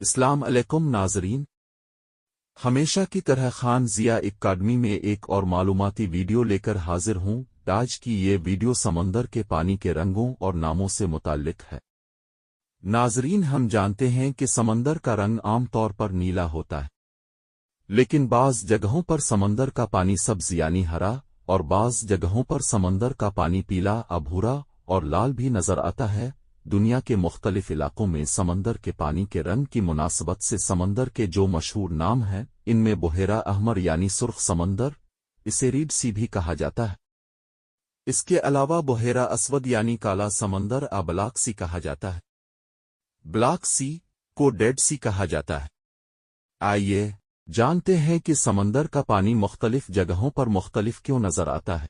السلام علیکم ناظرین، ہمیشہ کی طرح خان ضیاء اکیڈمی میں ایک اور معلوماتی ویڈیو لے کر حاضر ہوں۔ آج کی یہ ویڈیو سمندر کے پانی کے رنگوں اور ناموں سے متعلق ہے۔ ناظرین، ہم جانتے ہیں کہ سمندر کا رنگ عام طور پر نیلا ہوتا ہے، لیکن بعض جگہوں پر سمندر کا پانی سبز یعنی ہرا اور بعض جگہوں پر سمندر کا پانی پیلا، بھورا اور لال بھی نظر آتا ہے۔ دنیا کے مختلف علاقوں میں سمندر کے پانی کے رنگ کی مناسبت سے سمندر کے جو مشہور نام ہیں، ان میں بحیرہ احمر یعنی سرخ سمندر، اسے ریڈ سی بھی کہا جاتا ہے۔ اس کے علاوہ بحیرہ اسود یعنی کالا سمندر بلیک سی کہا جاتا ہے۔ بلیک سی کو ڈیڈ سی کہا جاتا ہے۔ آئیے جانتے ہیں کہ سمندر کا پانی مختلف جگہوں پر مختلف کیوں نظر آتا ہے۔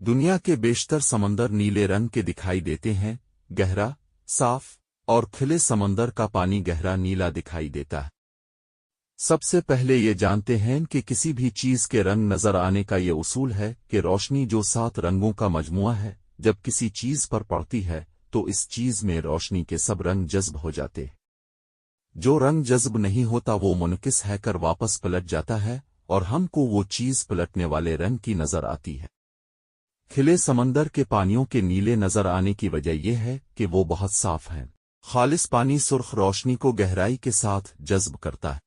دنیا کے بیشتر سمندر نیلے رنگ کے دکھائی دیتے ہیں۔ گہرا، صاف اور کھلے سمندر کا پانی گہرا نیلا دکھائی دیتا ہے۔ سب سے پہلے یہ جانتے ہیں کہ کسی بھی چیز کے رنگ نظر آنے کا یہ اصول ہے کہ روشنی جو 7 رنگوں کا مجموعہ ہے، جب کسی چیز پر پڑتی ہے تو اس چیز میں روشنی کے سب رنگ جذب ہو جاتے ہیں۔ جو رنگ جذب نہیں ہوتا وہ منعکس ہے کر واپس پلٹ جاتا ہے اور ہم کو وہ چیز پلٹنے والے رنگ کی نظر آتی ہے۔ کھلے سمندر کے پانیوں کے نیلے نظر آنے کی وجہ یہ ہے کہ وہ بہت صاف ہیں۔ خالص پانی سرخ روشنی کو گہرائی کے ساتھ جذب کرتا ہے۔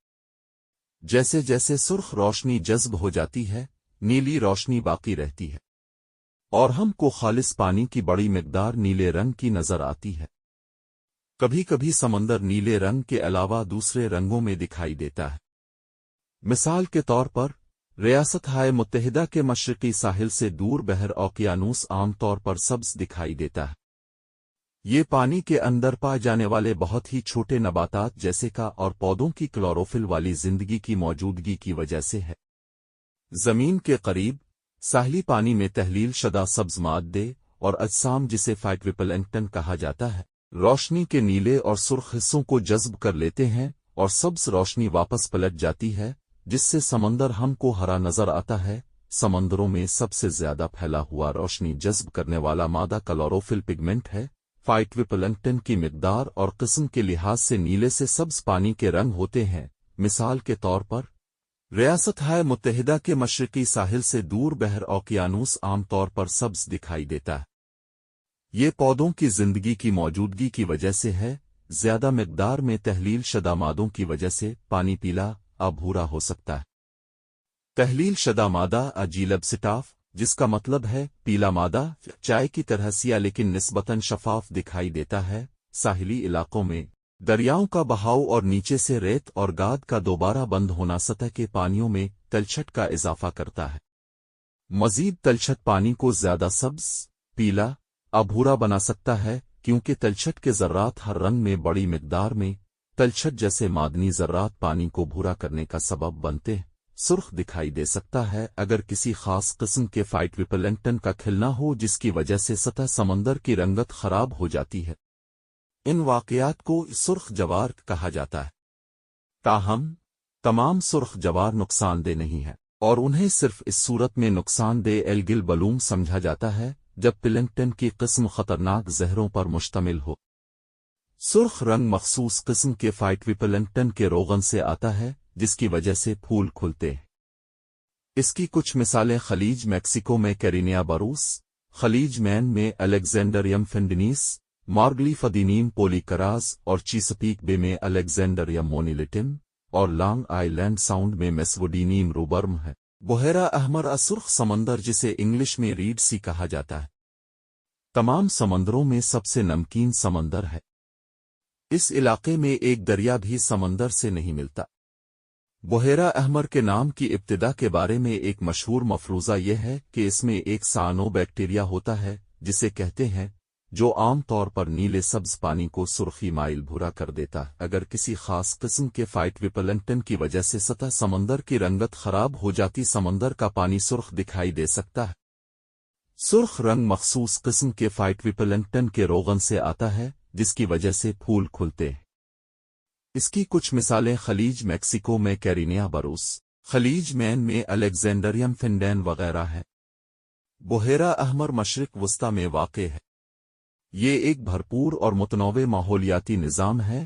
جیسے جیسے سرخ روشنی جذب ہو جاتی ہے، نیلی روشنی باقی رہتی ہے اور ہم کو خالص پانی کی بڑی مقدار نیلے رنگ کی نظر آتی ہے۔ کبھی کبھی سمندر نیلے رنگ کے علاوہ دوسرے رنگوں میں دکھائی دیتا ہے۔ مثال کے طور پر ریاستہائے متحدہ کے مشرقی ساحل سے دور بحر اوقیانوس عام طور پر سبز دکھائی دیتا ہے۔ یہ پانی کے اندر پائے جانے والے بہت ہی چھوٹے نباتات جیسے کا اور پودوں کی کلوروفل والی زندگی کی موجودگی کی وجہ سے ہے۔ زمین کے قریب ساحلی پانی میں تحلیل شدہ سبز مادے اور اجسام جسے فائٹوپلینکٹن کہا جاتا ہے، روشنی کے نیلے اور سرخ حصوں کو جذب کر لیتے ہیں اور سبز روشنی واپس پلٹ جاتی ہے، جس سے سمندر ہم کو ہرا نظر آتا ہے۔ سمندروں میں سب سے زیادہ پھیلا ہوا روشنی جذب کرنے والا مادہ کلوروفل پگمنٹ ہے۔ فائٹوپلینکٹن کی مقدار اور قسم کے لحاظ سے نیلے سے سبز پانی کے رنگ ہوتے ہیں۔ مثال کے طور پر ریاستہائے متحدہ کے مشرقی ساحل سے دور بحر اوقیانوس عام طور پر سبز دکھائی دیتا ہے۔ یہ پودوں کی زندگی کی موجودگی کی وجہ سے ہے۔ زیادہ مقدار میں تحلیل شدہ مادوں کی وجہ سے پانی پیلا بھورا ہو سکتا ہے۔ تحلیل شدہ مادہ جیلب سٹاف، جس کا مطلب ہے پیلا مادہ، چائے کی طرح سیاہ لیکن نسبتاً شفاف دکھائی دیتا ہے۔ ساحلی علاقوں میں دریاؤں کا بہاؤ اور نیچے سے ریت اور گاد کا دوبارہ بند ہونا سطح کے پانیوں میں تلچھٹ کا اضافہ کرتا ہے۔ مزید تلچھٹ پانی کو زیادہ سبز، پیلا، بھورا بنا سکتا ہے کیونکہ تلچھٹ کے ذرات ہر رنگ میں بڑی مقدار میں تلچھٹ جیسے معدنی ذرات پانی کو بھورا کرنے کا سبب بنتے ہیں۔ سرخ دکھائی دے سکتا ہے اگر کسی خاص قسم کے فائٹوپلینکٹن کا کھلنا ہو جس کی وجہ سے سطح سمندر کی رنگت خراب ہو جاتی ہے۔ ان واقعات کو سرخ جوار کہا جاتا ہے۔ تاہم تمام سرخ جوار نقصان دہ نہیں ہے اور انہیں صرف اس صورت میں نقصان دہ ایلگل بلوم سمجھا جاتا ہے جب پلنکٹن کی قسم خطرناک زہروں پر مشتمل ہو۔ سرخ رنگ مخصوص قسم کے فائٹوپلینکٹن کے روغن سے آتا ہے جس کی وجہ سے پھول کھلتے ہیں۔ اس کی کچھ مثالیں خلیج میکسیکو میں کیرینیا بروس، خلیج مین میں الیگزینڈریم فنڈنیس، مارگلی فدینیم پولیکراز اور چیسپیک بے میں الیگزینڈریم مونیلیٹم اور لانگ آئی لینڈ ساؤنڈ میں میسوڈینیم روبرم ہے۔ بحیرہ احمر سرخ سمندر جسے انگلش میں ریڈ سی کہا جاتا ہے، تمام سمندروں میں سب سے نمکین سمندر ہے۔ اس علاقے میں ایک دریا بھی سمندر سے نہیں ملتا۔ بحیرہ احمر کے نام کی ابتدا کے بارے میں ایک مشہور مفروضہ یہ ہے کہ اس میں ایک سانو بیکٹیریا ہوتا ہے جسے کہتے ہیں، جو عام طور پر نیلے سبز پانی کو سرخی مائل بھورا کر دیتا ہے۔ اگر کسی خاص قسم کے فائٹوپلینکٹن کی وجہ سے سطح سمندر کی رنگت خراب ہو جاتی سمندر کا پانی سرخ دکھائی دے سکتا ہے۔ سرخ رنگ مخصوص قسم کے فائٹوپلینکٹن کے روغن سے آتا ہے جس کی وجہ سے پھول کھلتے ہیں۔ اس کی کچھ مثالیں خلیج میکسیکو میں کیرینیا بروس، خلیج مین میں الیگزینڈریم فنڈین وغیرہ ہیں۔ بحیرہ احمر مشرق وسطی میں واقع ہے۔ یہ ایک بھرپور اور متنوع ماحولیاتی نظام ہے